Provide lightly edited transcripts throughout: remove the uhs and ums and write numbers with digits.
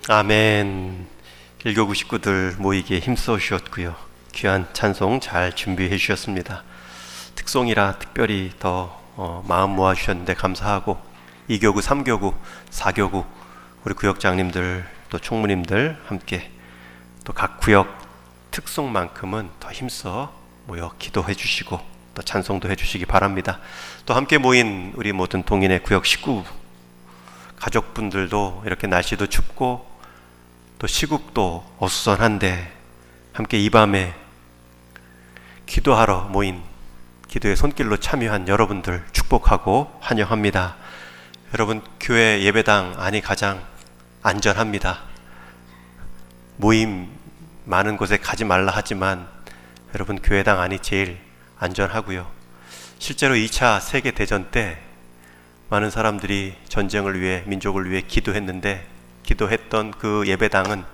아멘. 일교구 식구들 모이기에 힘써 주셨고요. 귀한 찬송 잘 준비해 주셨습니다. 특송이라 특별히 더 마음 모아 주셨는데 감사하고 2교구, 3교구, 4교구 우리 구역장님들 또 총무님들 함께 또 각 구역 특송만큼은 더 힘써 모여 기도해 주시고 또 찬송도 해 주시기 바랍니다. 또 함께 모인 우리 모든 동인의 구역 식구 가족분들도 이렇게 날씨도 춥고 또 시국도 어수선한데 함께 이 밤에 기도하러 모인 기도의 손길로 참여한 여러분들 축복하고 환영합니다. 여러분, 교회 예배당 안이 가장 안전합니다. 모임 많은 곳에 가지 말라 하지만 여러분, 교회당 안이 제일 안전하고요. 실제로 2차 세계대전 때 많은 사람들이 전쟁을 위해, 민족을 위해 기도했는데 기도했던 그 예배당은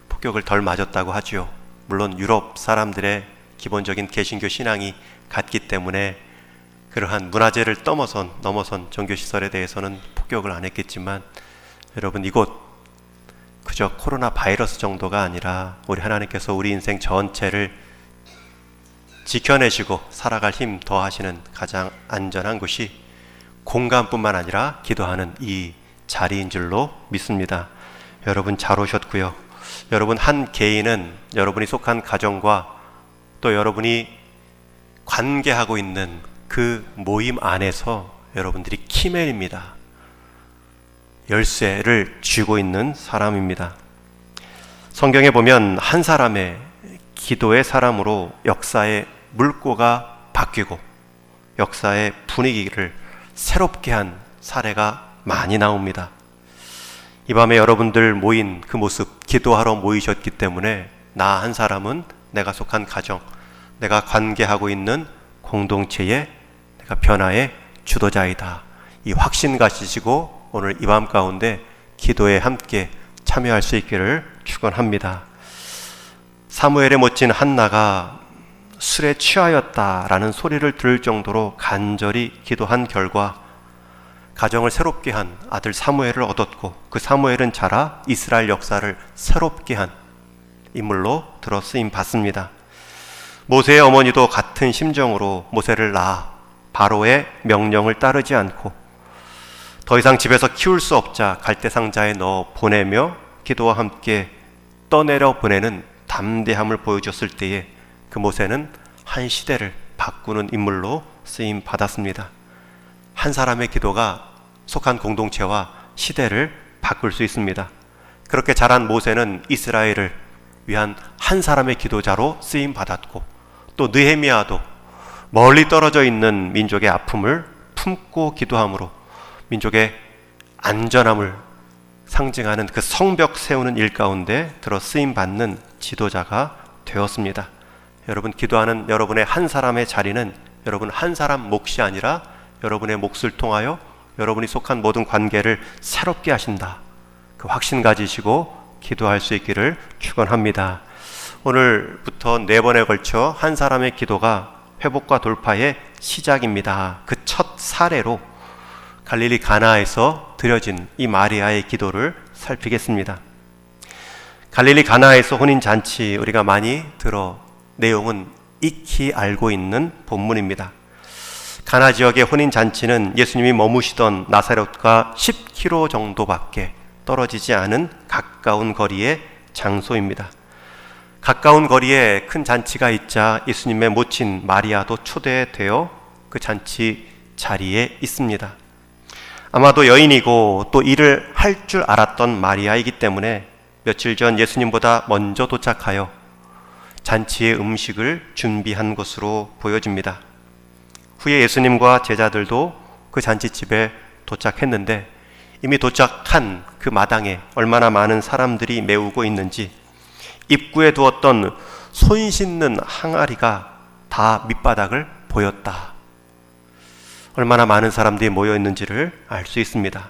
폭격을 덜 맞았다고 하죠. 물론 유럽 사람들의 기본적인 개신교 신앙이 같기 때문에 그러한 문화재를 넘어선 종교시설에 대해서는 폭격을 안 했겠지만 여러분, 이곳 그저 코로나 바이러스 정도가 아니라 우리 하나님께서 우리 인생 전체를 지켜내시고 살아갈 힘 더하시는 가장 안전한 곳이 공간뿐만 아니라 기도하는 이 자리인 줄로 믿습니다. 여러분 잘 오셨고요. 여러분 한 개인은 여러분이 속한 가정과 또 여러분이 관계하고 있는 그 모임 안에서 여러분들이 키맨입니다. 열쇠를 쥐고 있는 사람입니다. 성경에 보면 한 사람의 기도의 사람으로 역사의 물꼬가 바뀌고 역사의 분위기를 새롭게 한 사례가 많이 나옵니다. 이 밤에 여러분들 모인 그 모습, 기도하러 모이셨기 때문에 나 한 사람은 내가 속한 가정, 내가 관계하고 있는 공동체의 내가 변화의 주도자이다. 이 확신 가지시고 오늘 이 밤 가운데 기도에 함께 참여할 수 있기를 축원합니다. 사무엘의 모친 한나가 술에 취하였다라는 소리를 들을 정도로 간절히 기도한 결과 가정을 새롭게 한 아들 사무엘을 얻었고 그 사무엘은 자라 이스라엘 역사를 새롭게 한 인물로 들어 쓰임 받습니다. 모세의 어머니도 같은 심정으로 모세를 낳아 바로의 명령을 따르지 않고 더 이상 집에서 키울 수 없자 갈대상자에 넣어 보내며 기도와 함께 떠내려 보내는 담대함을 보여줬을 때에 그 모세는 한 시대를 바꾸는 인물로 쓰임 받았습니다. 한 사람의 기도가 속한 공동체와 시대를 바꿀 수 있습니다. 그렇게 자란 모세는 이스라엘을 위한 한 사람의 기도자로 쓰임 받았고 또 느헤미야도 멀리 떨어져 있는 민족의 아픔을 품고 기도함으로 민족의 안전함을 상징하는 그 성벽 세우는 일 가운데 들어 쓰임 받는 지도자가 되었습니다. 여러분, 기도하는 여러분의 한 사람의 자리는 여러분 한 사람 몫이 아니라 여러분의 몫을 통하여 여러분이 속한 모든 관계를 새롭게 하신다. 그 확신 가지시고 기도할 수 있기를 축원합니다. 오늘부터 4번에 걸쳐 한 사람의 기도가 회복과 돌파의 시작입니다. 그 첫 사례로 갈릴리 가나에서 드려진 이 마리아의 기도를 살피겠습니다. 갈릴리 가나에서 혼인잔치 우리가 많이 들어 내용은 익히 알고 있는 본문입니다. 가나 지역의 혼인잔치는 예수님이 머무시던 나사렛과 10km 정도밖에 떨어지지 않은 가까운 거리의 장소입니다. 가까운 거리에 큰 잔치가 있자 예수님의 모친 마리아도 초대되어 그 잔치 자리에 있습니다. 아마도 여인이고 또 일을 할 줄 알았던 마리아이기 때문에 며칠 전 예수님보다 먼저 도착하여 잔치의 음식을 준비한 것으로 보여집니다. 후에 예수님과 제자들도 그 잔치집에 도착했는데 이미 도착한 그 마당에 얼마나 많은 사람들이 메우고 있는지 입구에 두었던 손 씻는 항아리가 다 밑바닥을 보였다. 얼마나 많은 사람들이 모여 있는지를 알 수 있습니다.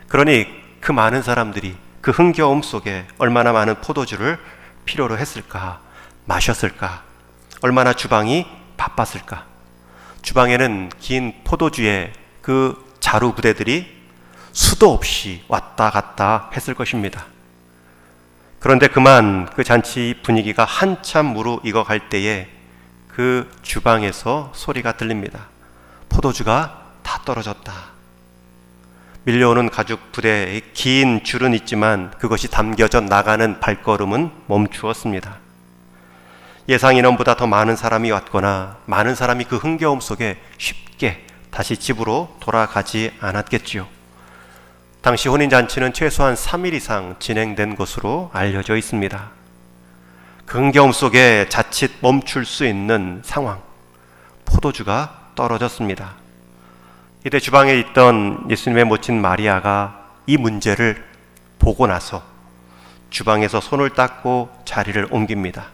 그러니 그 많은 사람들이 그 흥겨움 속에 얼마나 많은 포도주를 필요로 했을까, 마셨을까, 얼마나 주방이 바빴을까. 주방에는 긴 포도주의 그 자루 부대들이 수도 없이 왔다 갔다 했을 것입니다. 그런데 그만 그 잔치 분위기가 한참 무르익어 갈 때에 그 주방에서 소리가 들립니다. 포도주가 다 떨어졌다. 밀려오는 가죽 부대에 긴 줄은 있지만 그것이 담겨져 나가는 발걸음은 멈추었습니다. 예상 인원보다 더 많은 사람이 왔거나 많은 사람이 그 흥겨움 속에 쉽게 다시 집으로 돌아가지 않았겠지요. 당시 혼인잔치는 최소한 3일 이상 진행된 것으로 알려져 있습니다. 그 흥겨움 속에 자칫 멈출 수 있는 상황, 포도주가 떨어졌습니다. 이때 주방에 있던 예수님의 모친 마리아가 이 문제를 보고 나서 주방에서 손을 닦고 자리를 옮깁니다.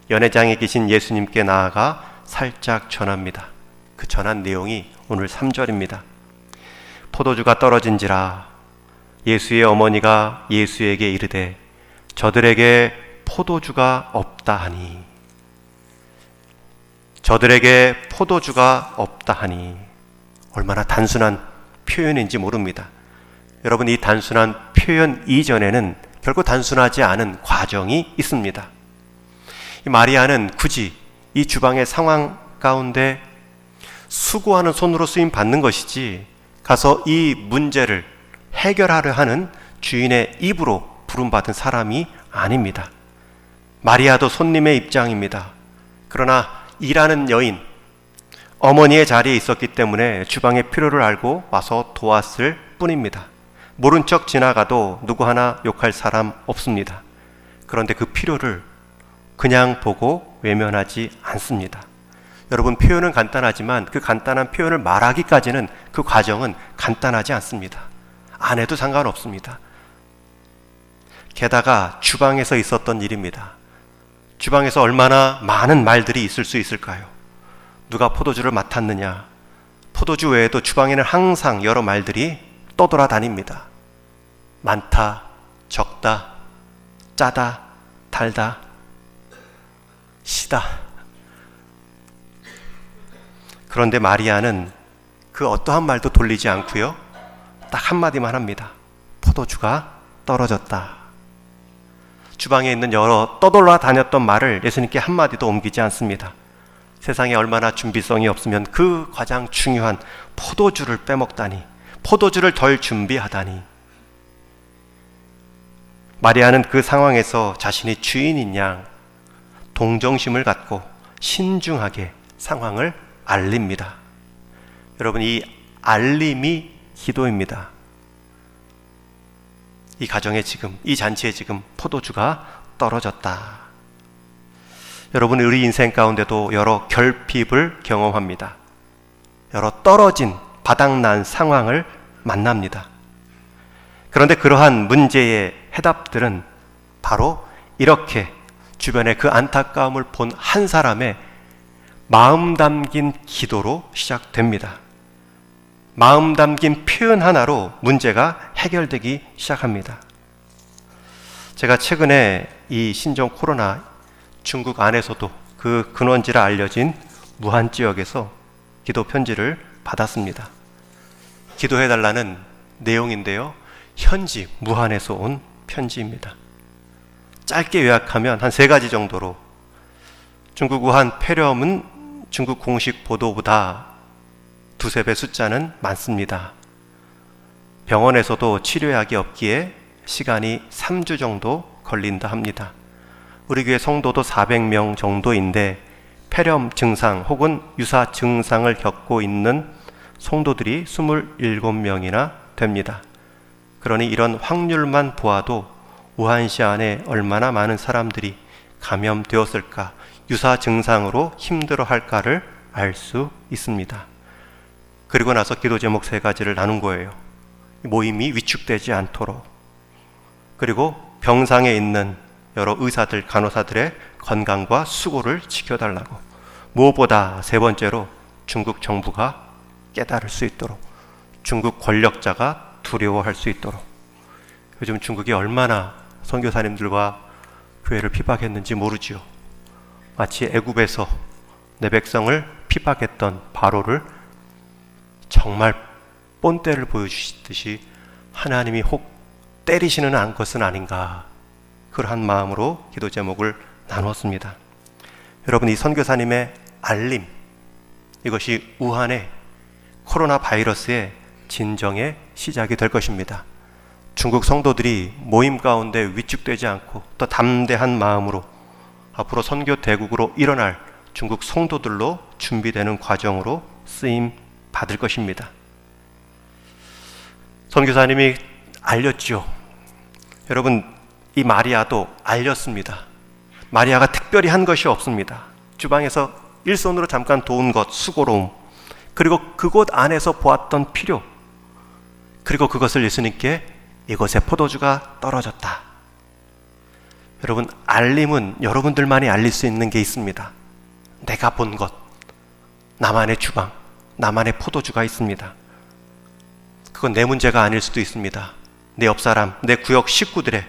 연회장에 계신 예수님께 나아가 살짝 전합니다. 그 전한 내용이 오늘 3절입니다. 포도주가 떨어진지라 예수의 어머니가 예수에게 이르되 저들에게 포도주가 없다 하니, 저들에게 포도주가 없다 하니 얼마나 단순한 표현인지 모릅니다. 여러분, 이 단순한 표현 이전에는 결코 단순하지 않은 과정이 있습니다. 이 마리아는 굳이 이 주방의 상황 가운데 수고하는 손으로 쓰임 받는 것이지 가서 이 문제를 해결하려 하는 주인의 입으로 부름받은 사람이 아닙니다. 마리아도 손님의 입장입니다. 그러나 일하는 여인, 어머니의 자리에 있었기 때문에 주방의 필요를 알고 와서 도왔을 뿐입니다. 모른 척 지나가도 누구 하나 욕할 사람 없습니다. 그런데 그 필요를 그냥 보고 외면하지 않습니다. 여러분, 표현은 간단하지만 그 간단한 표현을 말하기까지는 그 과정은 간단하지 않습니다. 안 해도 상관없습니다. 게다가 주방에서 있었던 일입니다. 주방에서 얼마나 많은 말들이 있을 수 있을까요? 누가 포도주를 맡았느냐? 포도주 외에도 주방에는 항상 여러 말들이 떠돌아다닙니다. 많다, 적다, 짜다, 달다, 시다. 그런데 마리아는 그 어떠한 말도 돌리지 않고요, 딱 한마디만 합니다. 포도주가 떨어졌다. 주방에 있는 여러 떠돌아 다녔던 말을 예수님께 한마디도 옮기지 않습니다. 세상에 얼마나 준비성이 없으면 그 가장 중요한 포도주를 빼먹다니, 포도주를 덜 준비하다니. 마리아는 그 상황에서 자신이 주인인 양 동정심을 갖고 신중하게 상황을 알립니다. 여러분, 이 알림이 기도입니다. 이 가정에 지금, 이 잔치에 지금 포도주가 떨어졌다. 여러분, 우리 인생 가운데도 여러 결핍을 경험합니다. 여러 떨어진, 바닥난 상황을 만납니다. 그런데 그러한 문제의 해답들은 바로 이렇게 주변에 그 안타까움을 본 한 사람의 마음 담긴 기도로 시작됩니다. 마음 담긴 표현 하나로 문제가 해결되기 시작합니다. 제가 최근에 이 신종 코로나 중국 안에서도 그 근원지라 알려진 무한 지역에서 기도 편지를 받았습니다. 기도해달라는 내용인데요, 현지 무한에서 온 편지입니다. 짧게 요약하면 한 3가지 정도로, 중국 우한 폐렴은 중국 공식 보도보다 2~3배 숫자는 많습니다. 병원에서도 치료약이 없기에 시간이 3주 정도 걸린다 합니다. 우리 교회 성도도 400명 정도인데 폐렴 증상 혹은 유사 증상을 겪고 있는 성도들이 27명이나 됩니다. 그러니 이런 확률만 보아도 우한시 안에 얼마나 많은 사람들이 감염되었을까, 유사 증상으로 힘들어할까를 알 수 있습니다. 그리고 나서 기도 제목 3가지를 나눈 거예요. 모임이 위축되지 않도록, 그리고 병상에 있는 여러 의사들, 간호사들의 건강과 수고를 지켜달라고, 무엇보다 3번째로 중국 정부가 깨달을 수 있도록, 중국 권력자가 두려워할 수 있도록. 요즘 중국이 얼마나 선교사님들과 교회를 핍박했는지 모르지요. 마치 애굽에서 내 백성을 핍박했던 바로를 정말 본때를 보여주시듯이 하나님이 혹 때리시는 것은 아닌가 그러한 마음으로 기도 제목을 나누었습니다. 여러분, 이 선교사님의 알림, 이것이 우한의 코로나 바이러스의 진정의 시작이 될 것입니다. 중국 성도들이 모임 가운데 위축되지 않고 더 담대한 마음으로 앞으로 선교 대국으로 일어날 중국 성도들로 준비되는 과정으로 쓰임 받을 것입니다. 선교사님이 알렸죠. 여러분, 이 마리아도 알렸습니다. 마리아가 특별히 한 것이 없습니다. 주방에서 일손으로 잠깐 도운 것, 수고로움, 그리고 그곳 안에서 보았던 필요, 그리고 그것을 예수님께 이곳에 포도주가 떨어졌다. 여러분, 알림은 여러분들만이 알릴 수 있는 게 있습니다. 내가 본 것, 나만의 주방, 나만의 포도주가 있습니다. 그건 내 문제가 아닐 수도 있습니다. 내 옆사람, 내 구역 식구들의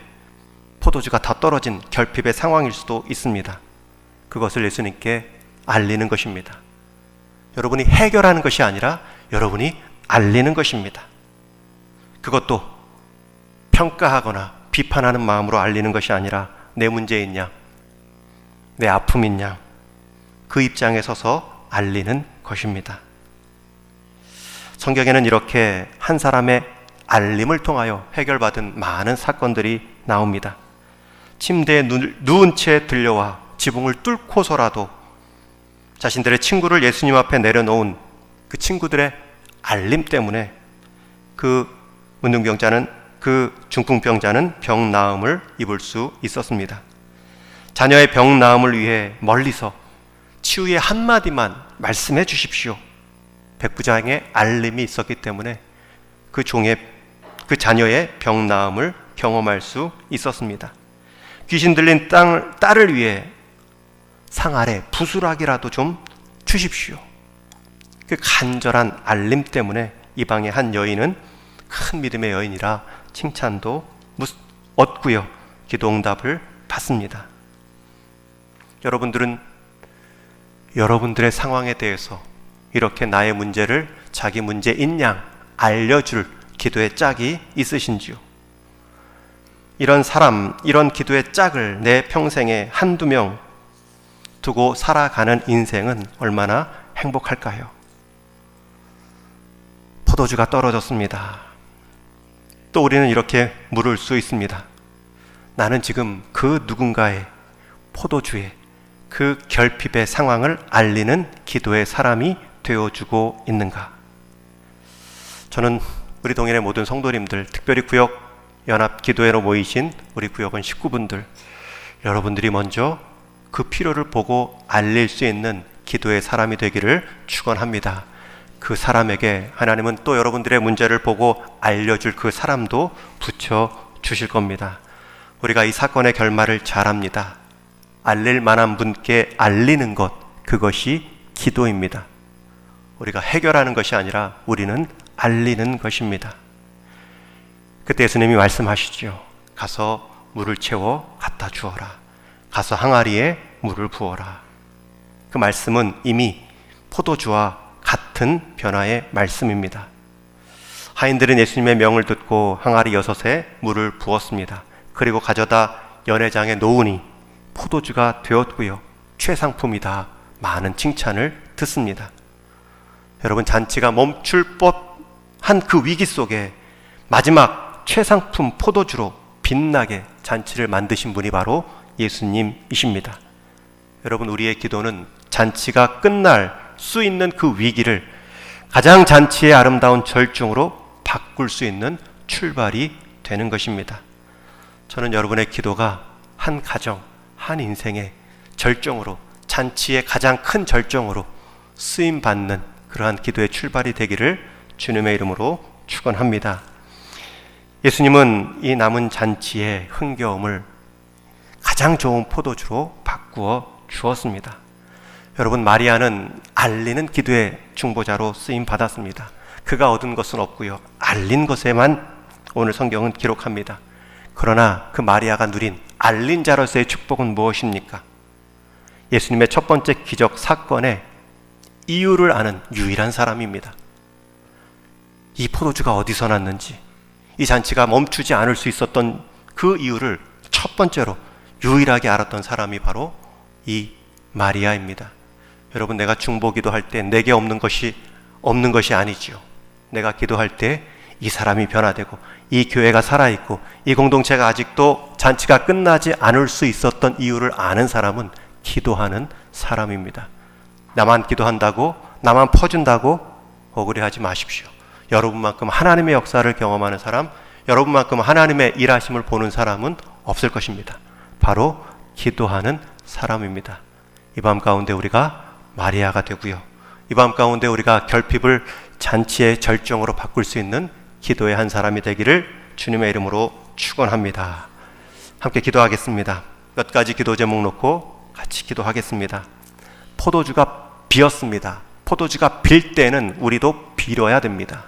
포도주가 다 떨어진 결핍의 상황일 수도 있습니다. 그것을 예수님께 알리는 것입니다. 여러분이 해결하는 것이 아니라 여러분이 알리는 것입니다. 그것도 평가하거나 비판하는 마음으로 알리는 것이 아니라 내 문제인 양, 내 아픔인 양, 그 입장에 서서 알리는 것입니다. 성경에는 이렇게 한 사람의 알림을 통하여 해결받은 많은 사건들이 나옵니다. 침대에 누운 채 들려와 지붕을 뚫고서라도 자신들의 친구를 예수님 앞에 내려놓은 그 친구들의 알림 때문에 그 문둥병자는, 그 중풍병자는 병 나음을 입을 수 있었습니다. 자녀의 병 나음을 위해 멀리서 치유의 한마디만 말씀해 주십시오. 백부장의 알림이 있었기 때문에 그 자녀의 병 나음을 경험할 수 있었습니다. 귀신 들린 딸을 위해 상 아래 부스락이라도 좀 주십시오. 그 간절한 알림 때문에 이방의 한 여인은 큰 믿음의 여인이라 칭찬도 얻고요, 기도 응답을 받습니다. 여러분들은 여러분들의 상황에 대해서 이렇게 나의 문제를 자기 문제인 양 알려줄 기도의 짝이 있으신지요? 이런 사람, 이런 기도의 짝을 내 평생에 한두 명 두고 살아가는 인생은 얼마나 행복할까요? 포도주가 떨어졌습니다. 또 우리는 이렇게 물을 수 있습니다. 나는 지금 그 누군가의 포도주의, 그 결핍의 상황을 알리는 기도의 사람이 되어주고 있는가? 저는 우리 동일의 모든 성도님들, 특별히 구역 연합 기도회로 모이신 우리 구역원 식구분들, 여러분들이 먼저 그 필요를 보고 알릴 수 있는 기도의 사람이 되기를 축원합니다. 그 사람에게 하나님은 또 여러분들의 문제를 보고 알려줄 그 사람도 붙여주실 겁니다. 우리가 이 사건의 결말을 잘 압니다. 알릴 만한 분께 알리는 것, 그것이 기도입니다. 우리가 해결하는 것이 아니라 우리는 알리는 것입니다. 그때 예수님이 말씀하시죠. 가서 물을 채워 갖다 주어라. 가서 항아리에 물을 부어라. 그 말씀은 이미 포도주와 같은 변화의 말씀입니다. 하인들은 예수님의 명을 듣고 항아리 6에 물을 부었습니다. 그리고 가져다 연회장에 놓으니 포도주가 되었고요, 최상품이다, 많은 칭찬을 듣습니다. 여러분, 잔치가 멈출 법한 그 위기 속에 마지막 최상품 포도주로 빛나게 잔치를 만드신 분이 바로 예수님이십니다. 여러분, 우리의 기도는 잔치가 끝날 수 있는 그 위기를 가장 잔치의 아름다운 절정으로 바꿀 수 있는 출발이 되는 것입니다. 저는 여러분의 기도가 한 가정, 한 인생의 절정으로, 잔치의 가장 큰 절정으로 쓰임받는 그러한 기도의 출발이 되기를 주님의 이름으로 축원합니다. 예수님은 이 남은 잔치의 흥겨움을 가장 좋은 포도주로 바꾸어 주었습니다. 여러분, 마리아는 알리는 기도의 중보자로 쓰임 받았습니다. 그가 얻은 것은 없고요, 알린 것에만 오늘 성경은 기록합니다. 그러나 그 마리아가 누린 알린 자로서의 축복은 무엇입니까? 예수님의 첫 번째 기적 사건의 이유를 아는 유일한 사람입니다. 이 포도주가 어디서 났는지, 이 잔치가 멈추지 않을 수 있었던 그 이유를 첫 번째로 유일하게 알았던 사람이 바로 이 마리아입니다. 여러분, 내가 중보기도 할 때 내게 없는 것이 아니지요. 내가 기도할 때 이 사람이 변화되고 이 교회가 살아있고 이 공동체가 아직도 잔치가 끝나지 않을 수 있었던 이유를 아는 사람은 기도하는 사람입니다. 나만 기도한다고, 나만 퍼준다고 억울해하지 마십시오. 여러분만큼 하나님의 역사를 경험하는 사람, 여러분만큼 하나님의 일하심을 보는 사람은 없을 것입니다. 바로 기도하는 사람입니다. 이 밤 가운데 우리가 마리아가 되고요, 이 밤 가운데 우리가 결핍을 잔치의 절정으로 바꿀 수 있는 기도의 한 사람이 되기를 주님의 이름으로 축원합니다. 함께 기도하겠습니다. 몇 가지 기도 제목 놓고 같이 기도하겠습니다. 포도주가 비었습니다. 포도주가 빌 때는 우리도 빌어야 됩니다.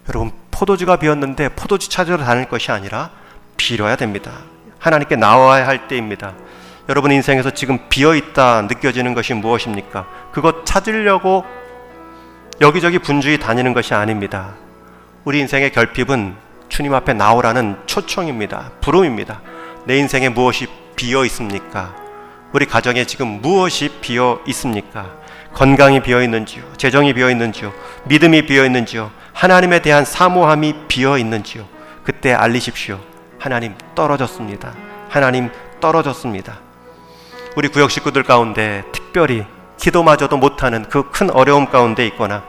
여러분, 포도주가 비었는데 포도주 찾으러 다닐 것이 아니라 빌어야 됩니다. 하나님께 나와야 할 때입니다. 여러분 인생에서 지금 비어있다 느껴지는 것이 무엇입니까? 그것 찾으려고 여기저기 분주히 다니는 것이 아닙니다. 우리 인생의 결핍은 주님 앞에 나오라는 초청입니다. 부름입니다. 내 인생에 무엇이 비어 있습니까? 우리 가정에 지금 무엇이 비어 있습니까? 건강이 비어 있는지요? 재정이 비어 있는지요? 믿음이 비어 있는지요? 하나님에 대한 사모함이 비어 있는지요? 그때 알리십시오. 하나님 떨어졌습니다. 하나님 떨어졌습니다. 우리 구역 식구들 가운데 특별히 기도마저도 못하는 그 큰 어려움 가운데 있거나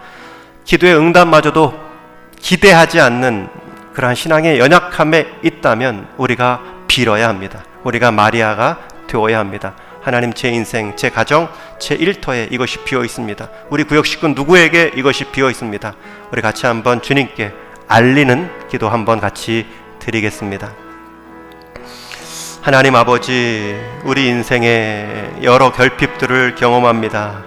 기도의 응답마저도 기대하지 않는 그러한 신앙의 연약함에 있다면 우리가 빌어야 합니다. 우리가 마리아가 되어야 합니다. 하나님, 제 인생, 제 가정, 제 일터에 이것이 비어 있습니다. 우리 구역 식구 누구에게 이것이 비어 있습니다. 우리 같이 한번 주님께 알리는 기도 한번 같이 드리겠습니다. 하나님 아버지, 우리 인생에 여러 결핍들을 경험합니다.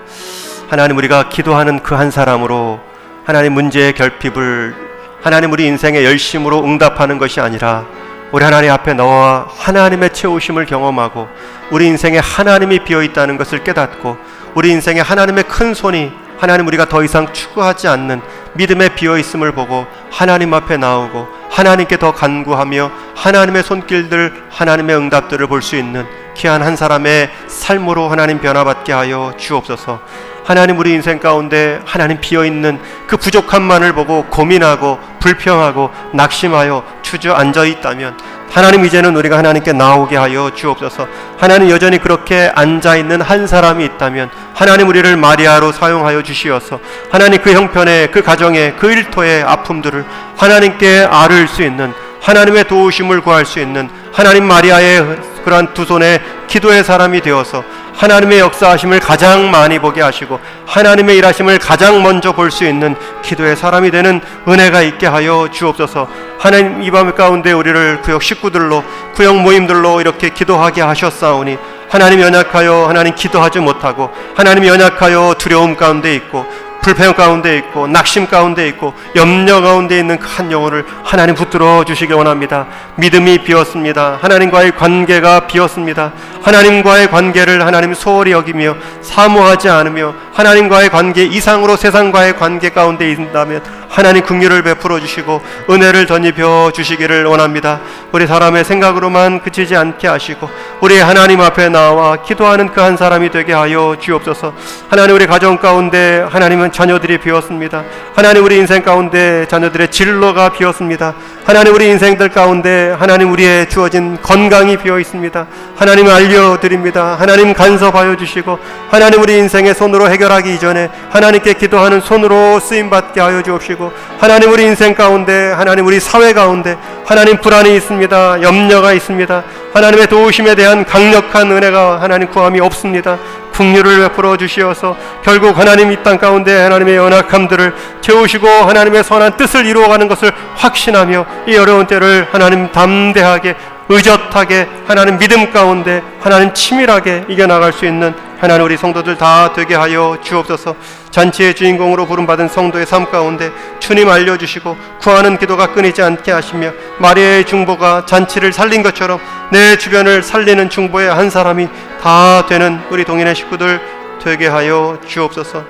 하나님, 우리가 기도하는 그 한 사람으로 하나님 문제의 결핍을 하나님 우리 인생의 열심으로 응답하는 것이 아니라 우리 하나님 앞에 나와 하나님의 채우심을 경험하고 우리 인생에 하나님이 비어있다는 것을 깨닫고 우리 인생에 하나님의 큰 손이 하나님 우리가 더 이상 추구하지 않는 믿음의 비어있음을 보고 하나님 앞에 나오고 하나님께 더 간구하며 하나님의 손길들, 하나님의 응답들을 볼 수 있는 귀한 한 사람의 삶으로 하나님 변화받게 하여 주옵소서. 하나님, 우리 인생 가운데 하나님 비어있는 그 부족함만을 보고 고민하고 불평하고 낙심하여 주저앉아 있다면 하나님, 이제는 우리가 하나님께 나오게 하여 주옵소서. 하나님, 여전히 그렇게 앉아있는 한 사람이 있다면 하나님, 우리를 마리아로 사용하여 주시어서 하나님 그 형편에, 그 가정에, 그 일터의 아픔들을 하나님께 아를 수 있는, 하나님의 도우심을 구할 수 있는 하나님 마리아의 그러한 두 손의 기도의 사람이 되어서 하나님의 역사하심을 가장 많이 보게 하시고 하나님의 일하심을 가장 먼저 볼 수 있는 기도의 사람이 되는 은혜가 있게 하여 주옵소서. 하나님, 이 밤 가운데 우리를 구역 식구들로, 구역 모임들로 이렇게 기도하게 하셨사오니 하나님 연약하여 하나님 기도하지 못하고 하나님 연약하여 두려움 가운데 있고 불평 가운데 있고 낙심 가운데 있고 염려 가운데 있는 그 한 영혼을 하나님 붙들어 주시기 원합니다. 믿음이 비었습니다. 하나님과의 관계가 비었습니다. 하나님과의 관계를 하나님 소홀히 여기며 사모하지 않으며 하나님과의 관계 이상으로 세상과의 관계 가운데 있다면 하나님 긍휼을 베풀어 주시고 은혜를 덧입혀 주시기를 원합니다. 우리 사람의 생각으로만 그치지 않게 하시고 우리 하나님 앞에 나와 기도하는 그 한 사람이 되게 하여 주옵소서. 하나님, 우리 가정 가운데 하나님은 자녀들이 비었습니다. 하나님, 우리 인생 가운데 자녀들의 진로가 비었습니다. 하나님, 우리 인생들 가운데 하나님 우리의 주어진 건강이 비어 있습니다. 하나님 알려드립니다. 하나님 간섭하여 주시고 하나님 우리 인생의 손으로 해결하기 이전에 하나님께 기도하는 손으로 쓰임받게 하여 주옵시고 하나님, 우리 인생 가운데 하나님 우리 사회 가운데 하나님 불안이 있습니다. 염려가 있습니다. 하나님의 도우심에 대한 강력한 은혜가 하나님 구함이 없습니다. 긍휼을 베풀어 주시어서 결국 하나님 이 땅 가운데 하나님의 연약함들을 채우시고 하나님의 선한 뜻을 이루어가는 것을 확신하며 이 어려운 때를 하나님 담대하게 의젓하게 하나님 믿음 가운데 하나님 치밀하게 이겨나갈 수 있는 하나님 우리 성도들 다 되게 하여 주옵소서. 잔치의 주인공으로 부름받은 성도의 삶 가운데 주님 알려주시고 구하는 기도가 끊이지 않게 하시며 마리아의 중보가 잔치를 살린 것처럼 내 주변을 살리는 중보의 한 사람이 다 되는 우리 동인의 식구들 되게 하여 주옵소서.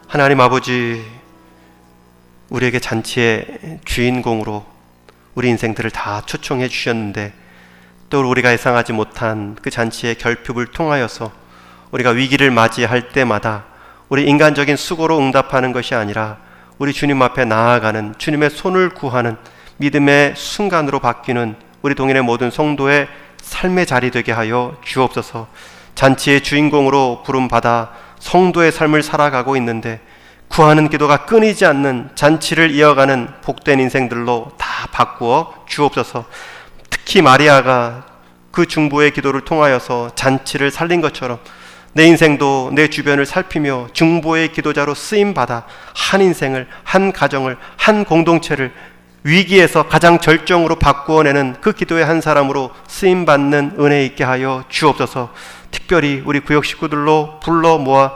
하나님 아버지, 우리에게 잔치의 주인공으로 우리 인생들을 다 초청해 주셨는데 또 우리가 예상하지 못한 그 잔치의 결핍을 통하여서 우리가 위기를 맞이할 때마다 우리 인간적인 수고로 응답하는 것이 아니라 우리 주님 앞에 나아가는 주님의 손을 구하는 믿음의 순간으로 바뀌는 우리 동인의 모든 성도의 삶의 자리 되게 하여 주옵소서. 잔치의 주인공으로 부름받아 성도의 삶을 살아가고 있는데 구하는 기도가 끊이지 않는 잔치를 이어가는 복된 인생들로 다 바꾸어 주옵소서. 특히 마리아가 그 중보의 기도를 통하여서 잔치를 살린 것처럼 내 인생도 내 주변을 살피며 중보의 기도자로 쓰임받아 한 인생을, 한 가정을, 한 공동체를 위기에서 가장 절정으로 바꾸어내는 그 기도의 한 사람으로 쓰임받는 은혜 있게 하여 주옵소서. 특별히 우리 구역 식구들로 불러 모아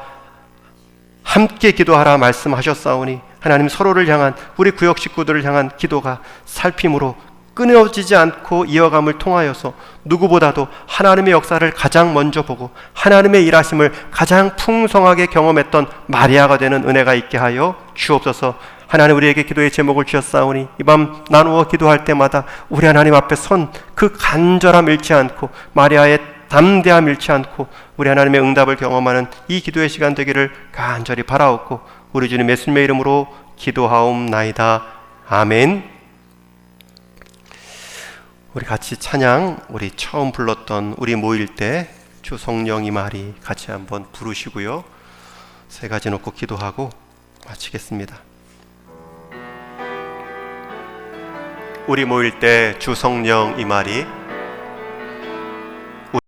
함께 기도하라 말씀하셨사오니 하나님, 서로를 향한, 우리 구역 식구들을 향한 기도가 살핌으로 끊어지지 않고 이어감을 통하여서 누구보다도 하나님의 역사를 가장 먼저 보고 하나님의 일하심을 가장 풍성하게 경험했던 마리아가 되는 은혜가 있게 하여 주옵소서. 하나님, 우리에게 기도의 제목을 주셨사오니 이 밤 나누어 기도할 때마다 우리 하나님 앞에 선 그 간절함 잃지 않고 마리아의 담대함 잃지 않고 우리 하나님의 응답을 경험하는 이 기도의 시간 되기를 간절히 바라옵고 우리 주님 예수님의 이름으로 기도하옵나이다. 아멘. 우리 같이 찬양, 우리 처음 불렀던 우리 모일 때 주 성령 임하리 같이 한번 부르시고요. 세 가지 놓고 기도하고 마치겠습니다. 우리 모일 때 주 성령 임하리.